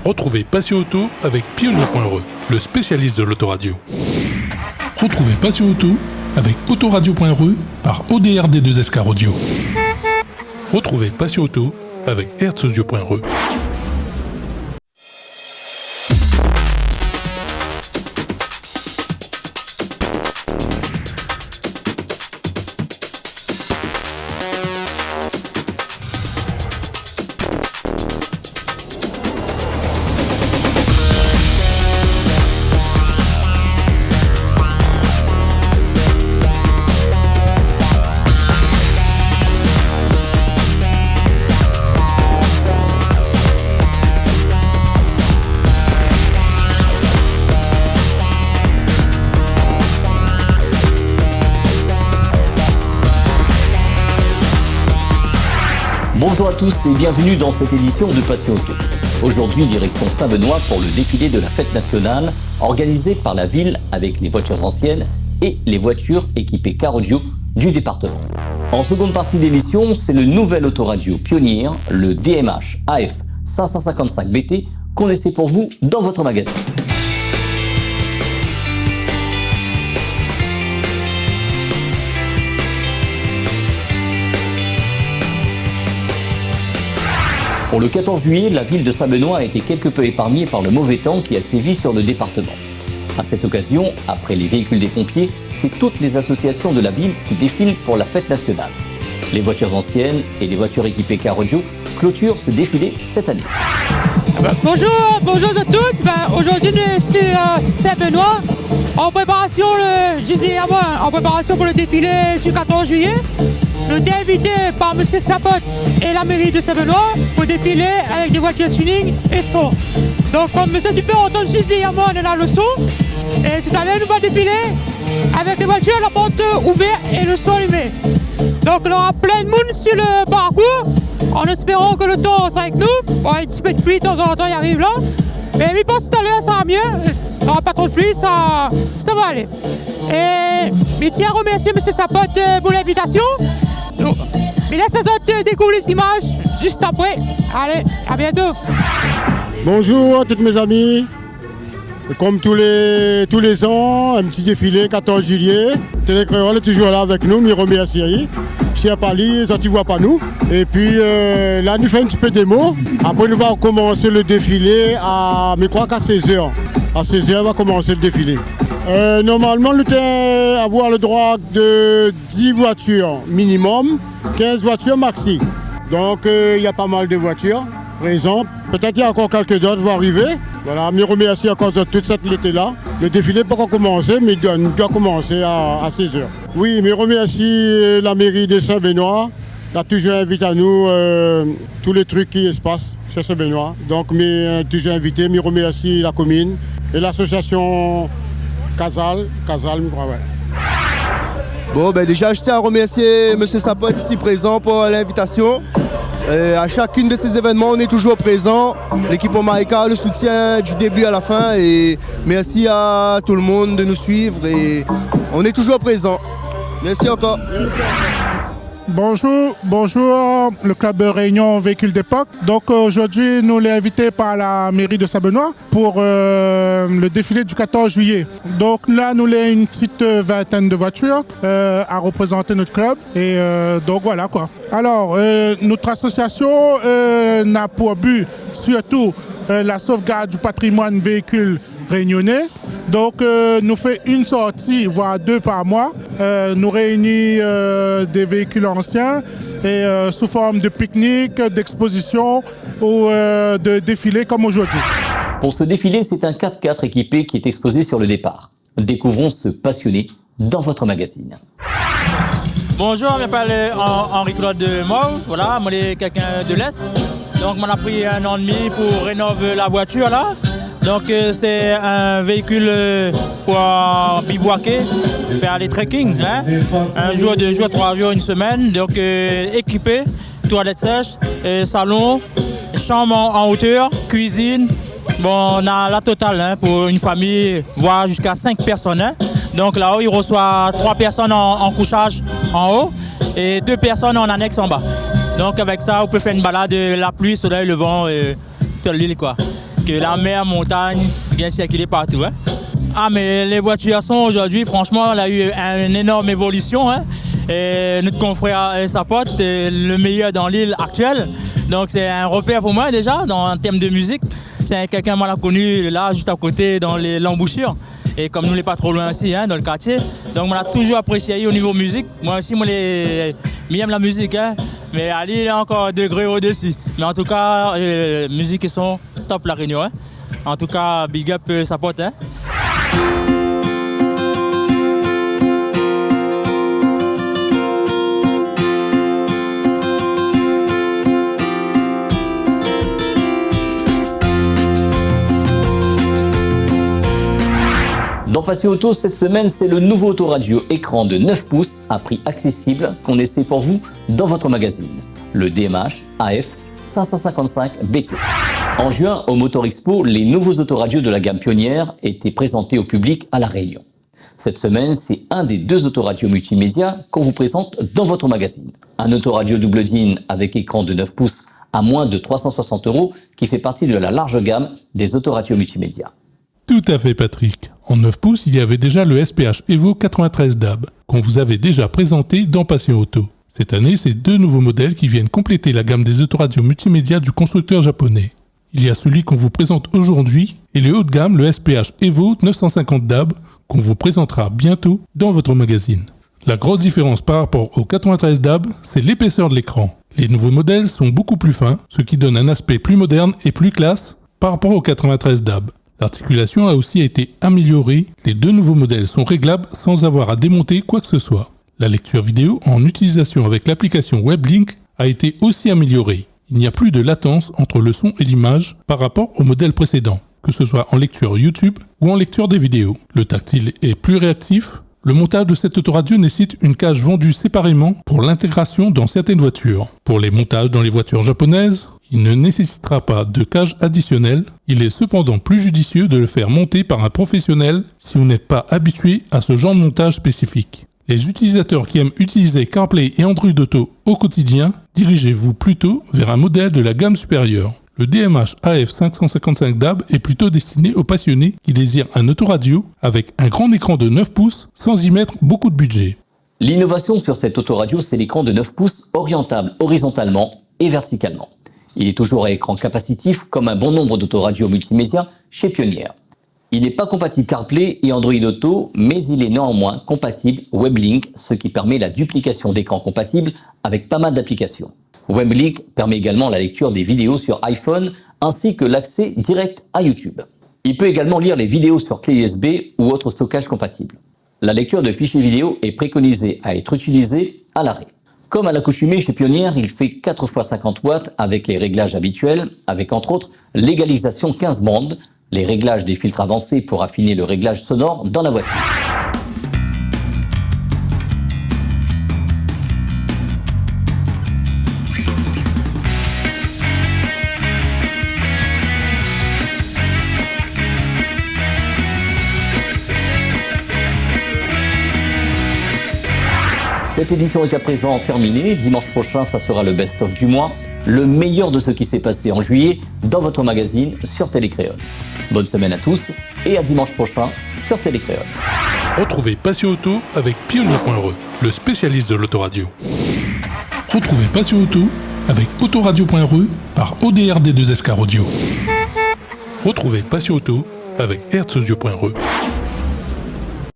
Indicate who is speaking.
Speaker 1: Retrouvez Passion Auto avec Pionnier.re, le spécialiste de l'autoradio. Retrouvez Passion Auto avec Autoradio.re par ODRD2SK Audio. Retrouvez Passion Auto avec Herzaudio.re.
Speaker 2: Bonjour à tous et bienvenue dans cette édition de Passion Auto. Aujourd'hui, direction Saint-Benoît pour le défilé de la fête nationale organisé par la ville avec les voitures anciennes et les voitures équipées car audio du département. En seconde partie d'émission, c'est le nouvel autoradio Pionnier, le DMH AF 555 BT qu'on essaie pour vous dans votre magazine. Pour le 14 juillet, la ville de Saint-Benoît a été quelque peu épargnée par le mauvais temps qui a sévi sur le département. À cette occasion, après les véhicules des pompiers, c'est toutes les associations de la ville qui défilent pour la fête nationale. Les voitures anciennes et les voitures équipées car audio clôturent ce défilé cette année.
Speaker 3: Bonjour à toutes. Aujourd'hui, je suis à Saint-Benoît en préparation, en préparation pour le défilé du 14 juillet. Je suis invité par M. Sapot et la mairie de Saint-Benoît pour défiler avec des voitures tuning et son. Donc comme M. tu peux entendre juste derrière on est dans le son. Et tout à l'heure, nous allons défiler avec les voitures, la porte ouverte et le son allumé. Donc on aura plein de monde sur le parcours, en espérant que le temps sera avec nous. Bon, un petit peu de pluie de temps en temps, il arrive là. Mais je pense que tout à l'heure, ça va mieux. Il n'y aura pas trop de pluie, ça va aller. Et je tiens à remercier M. Sapot pour l'invitation. Mais laisse les autres découvrir les images juste après. Allez, à bientôt.
Speaker 4: Bonjour à toutes mes amis. Comme tous les ans, un petit défilé 14 juillet. Télécréole est toujours là avec nous, me remercie. Si à Paris, toi tu vois pas nous. Et puis là, nous faisons un petit peu de démo. Après, nous allons commencer le défilé je crois qu'à 16h. À 16h, on va commencer le défilé. Normalement, nous devons avoir le droit de 10 voitures minimum, 15 voitures maxi. Donc, il y a pas mal de voitures présentes. Peut-être qu'il y a encore quelques d'autres qui vont arriver. Voilà, je remercie encore de toute cette été-là. Le défilé n'est pas encore commencé, mais il doit commencer à 16h. Oui, je remercie la mairie de Saint-Benoît. Elle a toujours invité à nous tous les trucs qui se passent sur Saint-Benoît. Donc, je toujours invité. Je remercie la commune et l'association Casal, je crois, ouais.
Speaker 5: Bon, déjà, je tiens à remercier M. Sapot ici présent pour l'invitation. À chacune de ces événements, on est toujours présent. L'équipe Omarika le soutient du début à la fin. Et merci à tout le monde de nous suivre. Et on est toujours présent. Merci encore.
Speaker 6: Bonjour, le club Réunion Véhicules d'époque. Donc aujourd'hui, nous l'avons invité par la mairie de Saint-Benoît pour le défilé du 14 juillet. Donc là, nous avons une petite vingtaine de voitures à représenter notre club. Et donc voilà quoi. Alors, notre association n'a pour but surtout la sauvegarde du patrimoine véhicule réunionnais. Donc nous faisons une sortie, voire 2 par mois. Nous réunissons des véhicules anciens et sous forme de pique-nique, d'exposition ou de défilé comme aujourd'hui.
Speaker 2: Pour ce défilé, c'est un 4x4 équipé qui est exposé sur le départ. Découvrons ce passionné dans votre magazine.
Speaker 7: Bonjour, je m'appelle Henri-Claude Mauve. Voilà, moi je suis quelqu'un de l'Est. Donc on a pris 1 an et demi pour rénover la voiture là. Donc c'est un véhicule pour bivouaquer, faire les trekking, hein? 1 jour, 2 jours, 3 jours, 1 semaine. Donc équipé, toilette sèche, salon, chambre en hauteur, cuisine. Bon, on a la totale hein, pour une famille, voire jusqu'à 5 personnes. Hein? Donc là-haut, il reçoit 3 personnes en couchage en haut et 2 personnes en annexe en bas. Donc avec ça, on peut faire une balade, la pluie, soleil, le vent, toute l'île quoi. que la mer, montagne, bien circuler partout. Hein. Ah, mais les voitures sont aujourd'hui, franchement, on a eu une énorme évolution. Hein. Et notre confrère Sapot est le meilleur dans l'île actuelle. Donc c'est un repère pour moi déjà, en termes de musique. C'est quelqu'un qu'on a connu là, juste à côté, dans l'embouchure. Et comme nous, on n'est pas trop loin aussi, hein, dans le quartier. Donc on a toujours apprécié au niveau musique. Moi aussi, j'aime la musique. Hein. Mais Ali, il est encore un degré au-dessus. Mais en tout cas, les musiques sont top la Réunion. Hein. En tout cas, big up Sapot. Hein.
Speaker 2: Dans Passion Auto, cette semaine, c'est le nouveau autoradio écran de 9 pouces à prix accessible qu'on essaie pour vous dans votre magazine, le DMH AF 555 BT. En juin, au Motor Expo, les nouveaux autoradios de la gamme Pionnière étaient présentés au public à La Réunion. Cette semaine, c'est un des 2 autoradios multimédia qu'on vous présente dans votre magazine. Un autoradio double DIN avec écran de 9 pouces à moins de 360 € qui fait partie de la large gamme des autoradios multimédia.
Speaker 1: Tout à fait Patrick. En 9 pouces, il y avait déjà le SPH Evo 93 DAB, qu'on vous avait déjà présenté dans Passion Auto. Cette année, c'est 2 nouveaux modèles qui viennent compléter la gamme des autoradios multimédia du constructeur japonais. Il y a celui qu'on vous présente aujourd'hui et le haut de gamme, le SPH Evo 950 DAB, qu'on vous présentera bientôt dans votre magazine. La grosse différence par rapport au 93 DAB, c'est l'épaisseur de l'écran. Les nouveaux modèles sont beaucoup plus fins, ce qui donne un aspect plus moderne et plus classe par rapport au 93 DAB. L'articulation a aussi été améliorée, les 2 nouveaux modèles sont réglables sans avoir à démonter quoi que ce soit. La lecture vidéo en utilisation avec l'application WebLink a été aussi améliorée. Il n'y a plus de latence entre le son et l'image par rapport au modèle précédent, que ce soit en lecture YouTube ou en lecture des vidéos. Le tactile est plus réactif. Le montage de cette autoradio nécessite une cage vendue séparément pour l'intégration dans certaines voitures. Pour les montages dans les voitures japonaises, il ne nécessitera pas de cage additionnelle. Il est cependant plus judicieux de le faire monter par un professionnel si vous n'êtes pas habitué à ce genre de montage spécifique. Les utilisateurs qui aiment utiliser CarPlay et Android Auto au quotidien, dirigez-vous plutôt vers un modèle de la gamme supérieure. Le DMH AF 555 DAB est plutôt destiné aux passionnés qui désirent un autoradio avec un grand écran de 9 pouces sans y mettre beaucoup de budget.
Speaker 2: L'innovation sur cette autoradio, c'est l'écran de 9 pouces orientable horizontalement et verticalement. Il est toujours à écran capacitif comme un bon nombre d'autoradios multimédia chez Pionnière. Il n'est pas compatible CarPlay et Android Auto, mais il est néanmoins compatible WebLink, ce qui permet la duplication d'écrans compatibles avec pas mal d'applications. WebLink permet également la lecture des vidéos sur iPhone ainsi que l'accès direct à YouTube. Il peut également lire les vidéos sur clé USB ou autre stockage compatible. La lecture de fichiers vidéo est préconisée à être utilisée à l'arrêt. Comme à l'accoutumée chez Pionnière, il fait 4 x 50 watts avec les réglages habituels, avec entre autres l'égalisation 15 bandes, les réglages des filtres avancés pour affiner le réglage sonore dans la voiture. Cette édition est à présent terminée. Dimanche prochain, ça sera le best-of du mois, le meilleur de ce qui s'est passé en juillet dans votre magazine sur Télécréole. Bonne semaine à tous et à dimanche prochain sur Télécréole.
Speaker 1: Retrouvez Passion Auto avec Pionnier.re, le spécialiste de l'autoradio. Retrouvez Passion Auto avec Autoradio.re par ODRD2SK Radio. Retrouvez Passion Auto avec Hertzaudio.re.